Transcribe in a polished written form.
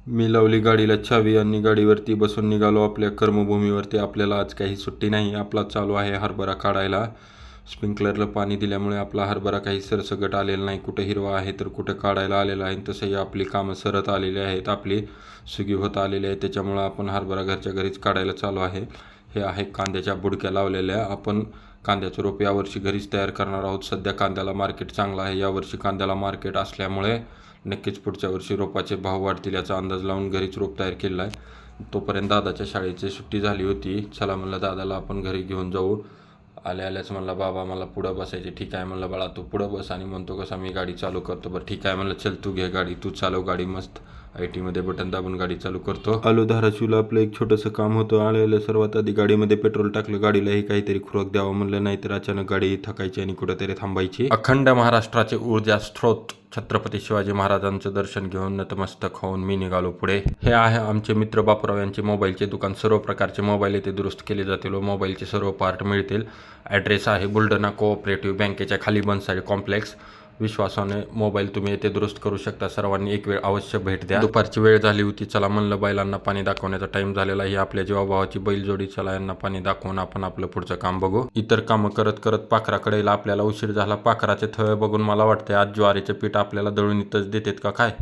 मी लावली गाडीला चावी आणि गाडीवरती बसून निघालो आपल्या कर्मभूमीवरती. आपल्याला आज काही सुट्टी नाही. आपला चालू आहे हरभरा काढायला. स्प्रिंकलरला पाणी दिल्यामुळे आपला हरभरा काही सरसगट आलेला नाही. कुठं हिरवा आहे तर कुठं काढायला आलेला आहे. तसंही आपली कामं सरत आलेली आहेत, आपली सुगी होत आलेली आहे. त्याच्यामुळं आपण हरभरा घरच्या घरीच काढायला चालू आहे. हे आहे कांद्याच्या बुडक्या लावलेल्या. आपण कांद्याचं रोप यावर्षी घरीच तयार करणार आहोत. सध्या कांद्याला मार्केट चांगलं आहे. यावर्षी कांद्याला मार्केट असल्यामुळे नक्कीच पुढच्या वर्षी रोपाचे भाव वाढतील याचा अंदाज लावून घरीच रोप तयार केलेला आहे. तोपर्यंत दादाच्या शाळेची सुट्टी झाली होती. चला म्हणलं दादाला आपण घरी घेऊन जाऊ. आल्याच म्हणला बाबा मला पुढं बसायचे. ठीक आहे म्हणलं बाळा तू पुढं बस. आणि म्हणतो कसा मी गाडी चालू करतो. बरं ठीक आहे म्हणलं चल तू घे गाडी, तू चालव गाडी. मस्त मध्ये बटन दाबून गाडी चालू करतो. आलो धाराशिवला. आपलं एक छोटंसं काम होतं. आलेलं सर्वात आधी गाडीमध्ये पेट्रोल टाकलं. गाडीलाही काहीतरी खुराक द्यावं म्हणलं, नाहीतर अचानक गाडी थकायची आणि कुठेतरी थांबायची. अखंड महाराष्ट्राचे ऊर्जा स्त्रोत छत्रपती शिवाजी महाराजांचं दर्शन घेऊन नतमस्तक होऊन मी निघालो पुढे. हे आहे आमचे मित्र बापूराव यांचे मोबाईलचे दुकान. सर्व प्रकारचे मोबाईल येथे दुरुस्त केले जातील व मोबाईलचे सर्व पार्ट मिळतील. ॲड्रेस आहे बुलढाणा कोऑपरेटिव्ह बँकेच्या खाली बनसारी कॉम्प्लेक्स. विश्वासाने मोबाईल तुम्ही येथे दुरुस्त करू शकता. सर्वांनी एक वेळ अवश्य भेट द्या. दुपारची वेळ झाली होती. चला म्हणलं बैलांना पाणी दाखवण्याचा टाइम झालेला. ही आपल्या जीवाभावाची बैलजोडी. चला यांना पाणी दाखवून आपण आपलं पुढचं काम बघू. इतर कामं करत करत पाखराकडे आपल्याला उशीर झाला. पाखराचे थवे बघून मला वाटते आज ज्वारीचे पीठ आपल्याला दळून इथंच देतात का काय.